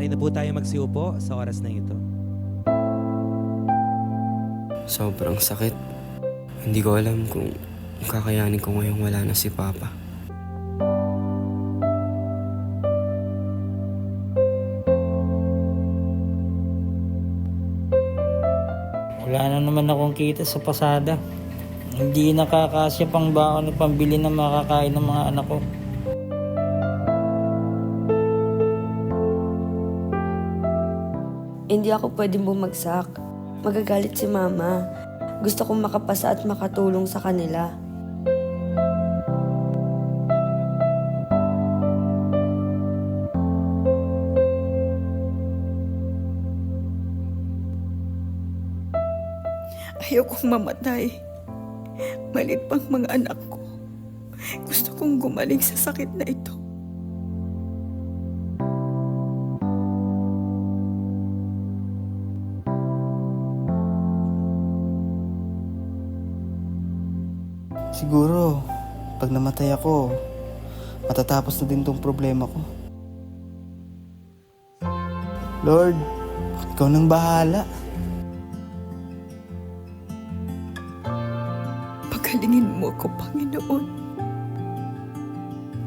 Maaari na po tayo magsiupo sa oras na ito. Sobrang sakit. Hindi ko alam kung kakayanin ko ngayong wala na si Papa. Wala na naman akong kita sa pasada. Hindi nakakasya pang baon at pambili ng makakain ng mga anak ko. Hindi ako pwedeng bumagsak. Magagalit si Mama. Gusto kong makapasa at makatulong sa kanila. Ayokong mamatay. Malit pang mga anak ko. Gusto kong gumaling sa sakit na ito. Siguro, pag namatay ako, matatapos na din tong problema ko. Lord, ikaw nang bahala. Pagalingin mo ako, Panginoon.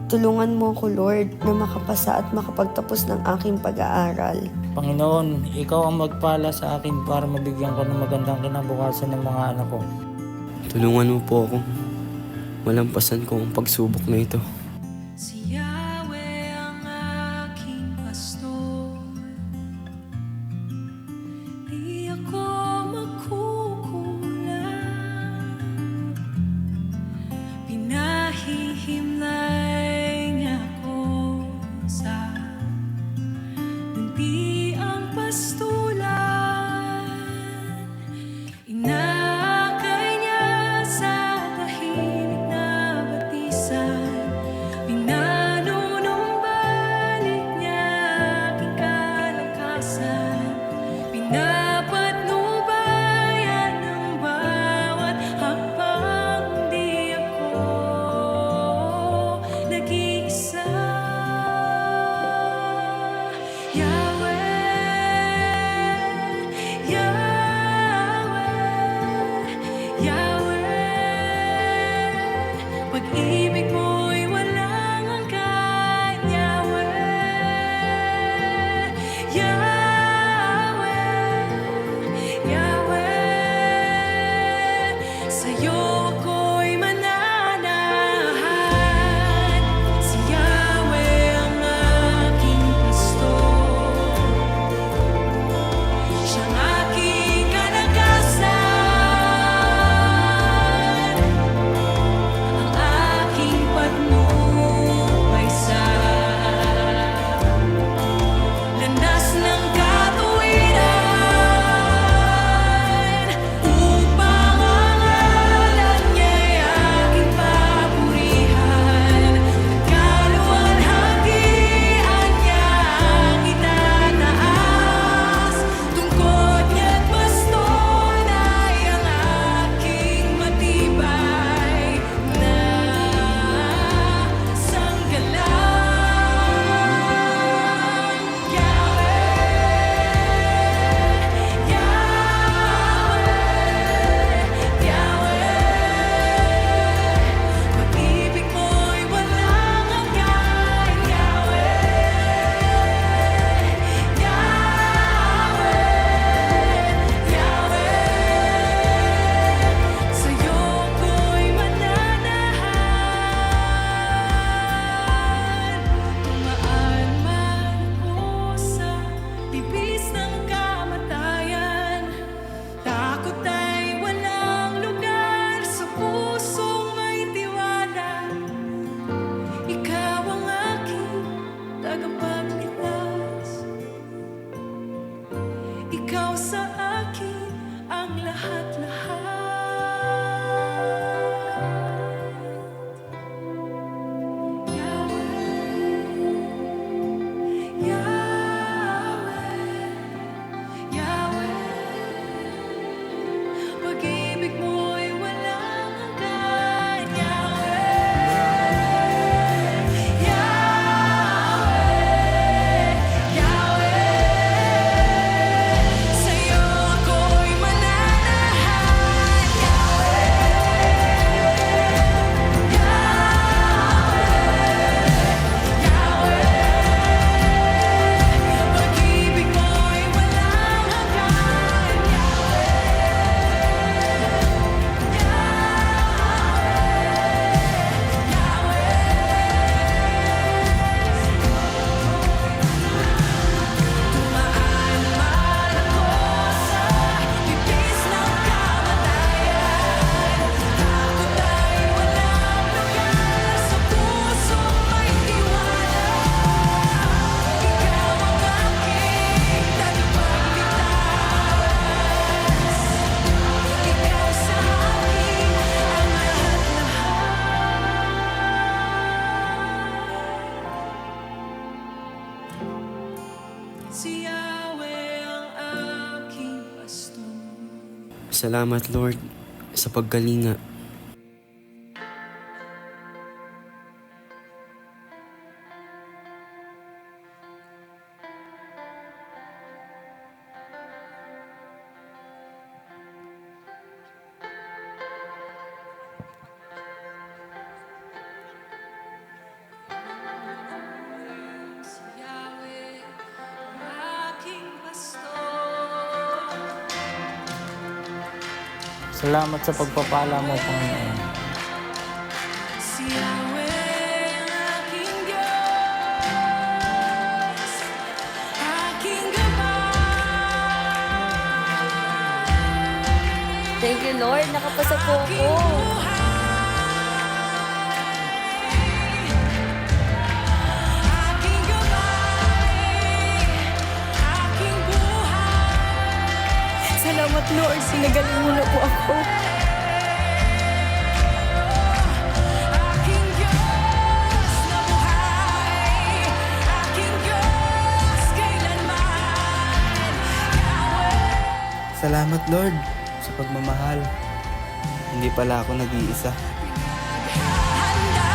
Tulungan mo ako, Lord, na makapasa at makapagtapos ng aking pag-aaral. Panginoon, ikaw ang magpala sa akin para mabigyan ko ng magandang kinabukasan ng mga anak ko. Tulungan mo po ako. Malampasan ko ang pagsubok na ito. Si Yahweh ang aking pastor, di ako magkukulang. Pinahihimlay niya ako sa luntiang pastulan. Inakay niya sa tahimik na batisan. Pinanunumbalik niya aking kalakasan. Pinapatnubayan ng bawat hakbang, di ako nag-iisa. Yahweh, Yahweh, Yahweh, pag-ibig mo'y walang hanggan. Yahweh, Yahweh, Yahweh, sa'yo ako'y mananahan. Si Yahweh ang aking pastor, siyang aking kalakasan, ang aking patnubay sa landas ng katuwiran, upang ang ngalan niya'y aking papurihan. Kaluwalhatian niya ang itataas, tungkod niya't baston ay ang aking matibay na sanggalang. Yahweh, Yahweh, pag-ibig mo'y walang hanggan. Yahweh, Yahweh, Yahweh, sa'yo ako'y mananahan. Tumaan man ako sa tibis ng kamatayan, takot ay walang lugar sa pusong may tiwala. Ikaw ang aking tagapagligtas, ikaw sa akin ang lahat-lahat. Yahweh, Yahweh, Yahweh, pag-ibig mo'y walang hanggan. Yahweh, Yahweh, Yahweh, Si Yahweh ang aking pastor. Salamat, Lord, sa pagkalinga. Si Yahweh ang aking pastor. Salamat sa pagpapala mo, Panginoon. Si Yahweh ang aking Diyos, aking gabay, Thank you, Lord. Nakapasa po ako. aking gabay, aking buhay. Salamat, Lord. Sinagaling mo na po ako. Aking Diyos na buhay, aking Diyos kailanman. Salamat, Lord, sa pagmamahal. Hindi pala ako nag-iisa. Handa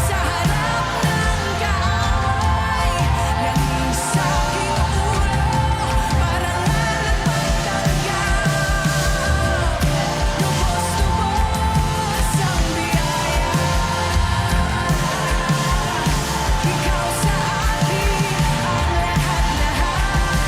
sa harap ng kaaway, langis sa aking ulo, parangal at pagtanggap. Lubos-lubos ang biyaya, ikaw sa akin ang lahat-lahat.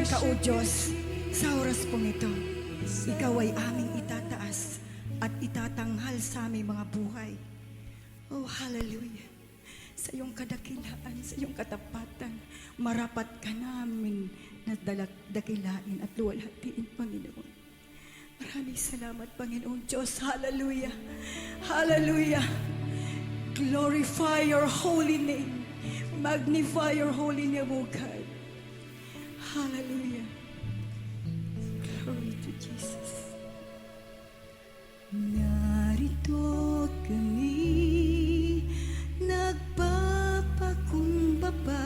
Mapagpalang ka, O Diyos, sa oras pong ito. Ikaw ay aming itataas at itatanghal sa aming mga buhay. Oh, hallelujah. Sa iyong kadakilaan, sa iyong katapatan, marapat ka namin na dakilain at luwalhatiin, Panginoon. Maraming salamat, Panginoon Diyos. Hallelujah. Hallelujah. Glorify your holy name. Magnify your holy name, O God. Hallelujah. Glory to Jesus. Narito kami, nagpapakumbaba,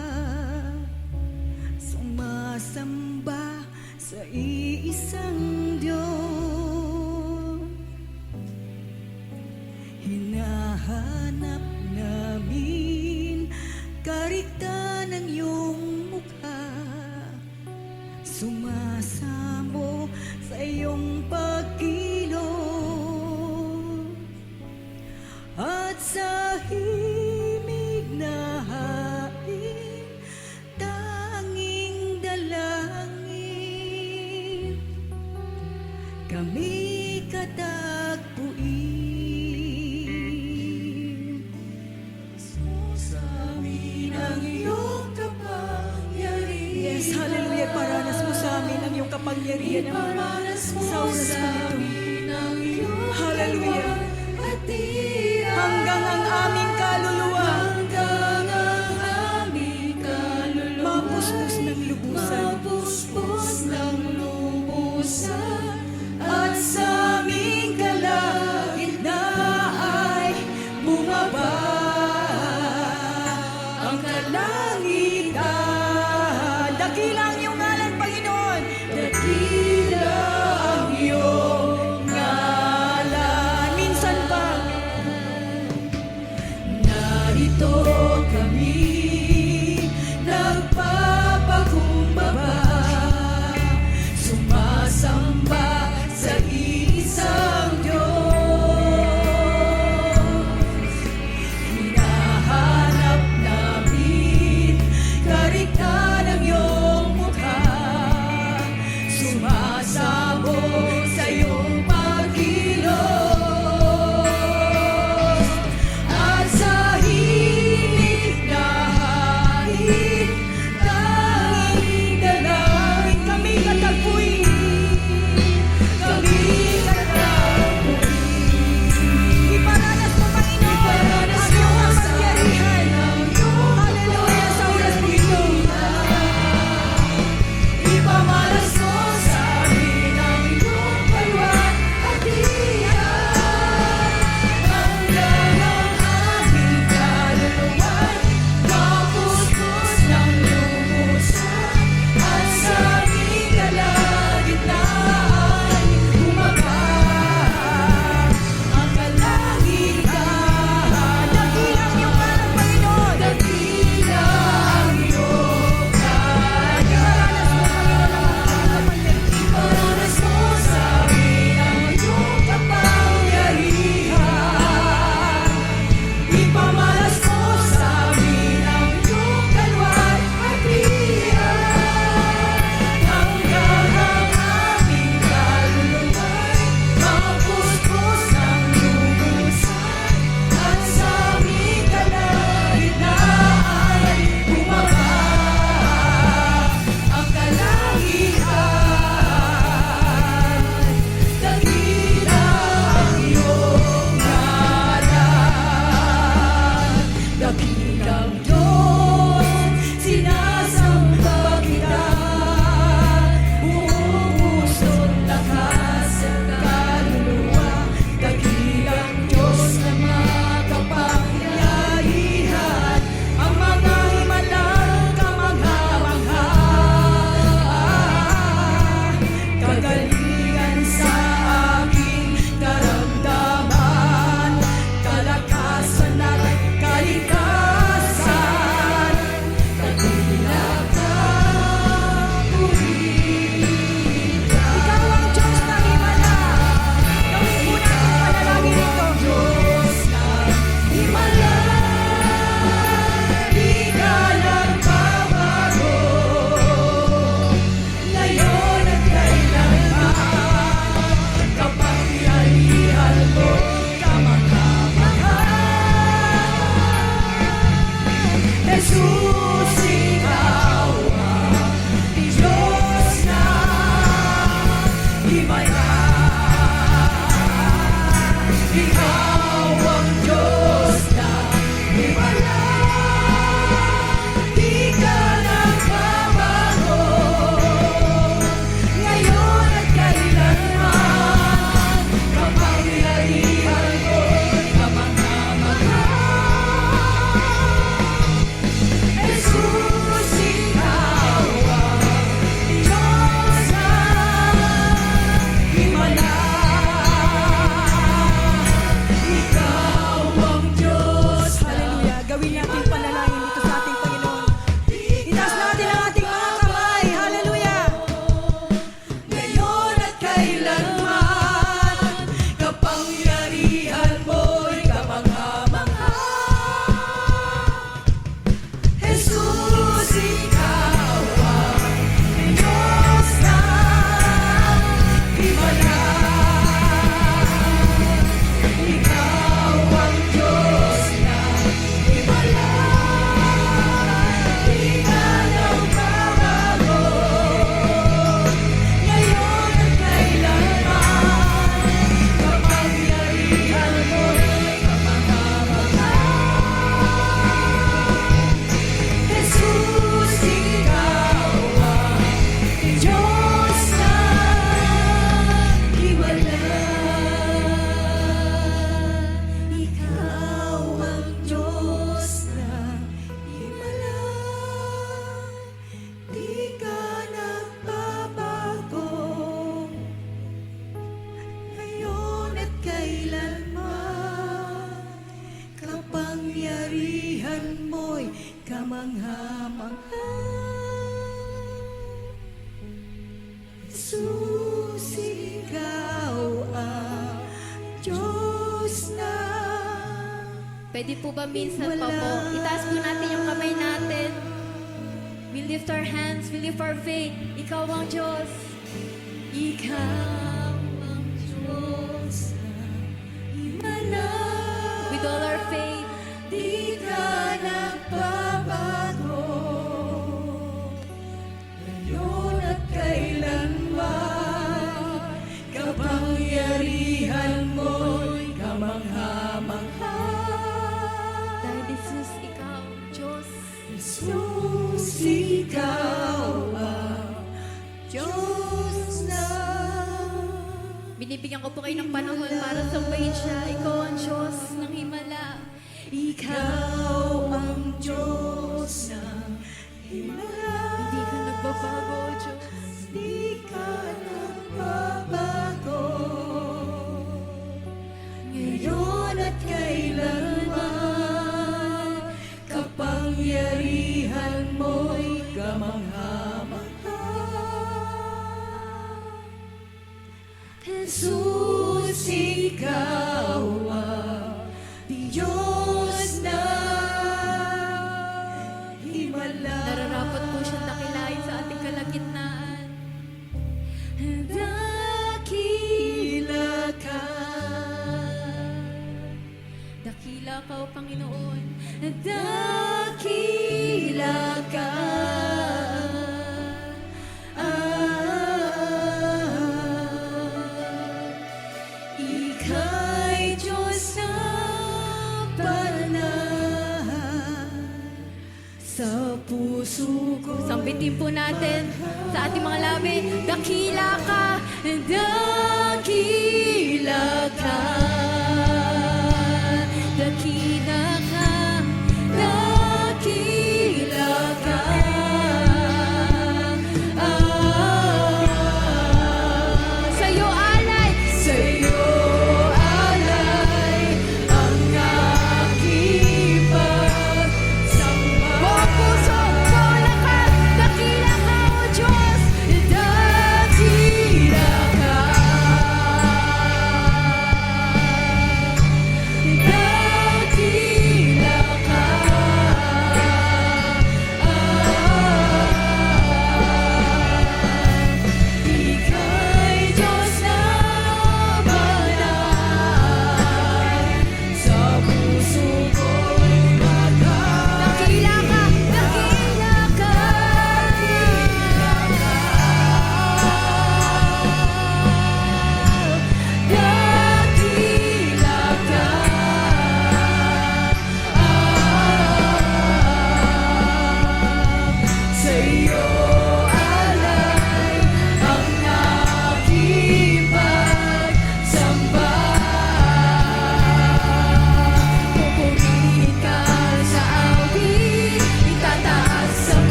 sumasamba sa iisang Diyos. Hinahanap namin kariktan ng iyong mukha, sumasamo sa iyong pagkilos, at sa himig na hain, tanging dalangin, kami katagpuin. Sa amin ang iyong kapangyarihan. Yes, hallelujah. Paranas mo sa amin ang iyong kapangyarihan. Sa oras mo ito. Hallelujah. Hanggang ang aming kaluluwa. Mapuspos ng lubusan. At sa aming kalagitnaan ay bumaba ang kalangitan. Dakila ang iyong ngalan, Panginoon. Dakila ang iyong ngalan. Minsan pa, narito kami, nagpapakumbaba, sumasamba sa isang Diyos. Hinahanap namin kariktan ng iyong mukha, po ba minsan pa po? Itaas po natin yung kamay natin. We lift our hands, we lift our faith. Ikaw ang Diyos. Ikaw ang Diyos na himala. With all our faith, di ka nagbabago. Ngayon at kailanman, kapangyarihan mo'y kamangha-mangha. Dahil Jesus, ikaw, Diyos. Jesus, ikaw ang Diyos na. Binibigyan ko po kayo ng panahon para sambahin siya. Ikaw ang Diyos ng himala. Ikaw ang Diyos ng himala. Hindi ka nagbabago, O Diyos. Hindi ka nagbabago. Ngayon at kailanman, kapangyarihan mo'y kamangha-mangha. Jesus, ikaw ang Diyos na himala. Nararapat po siyang dakilain sa ating kalagitnaan. Dakila ka. Dakila ka, O Panginoon. Dakila ka. Ika'y Diyos na panahan sa puso ko. Sambitin po natin sa ating mga labi. Dakila ka.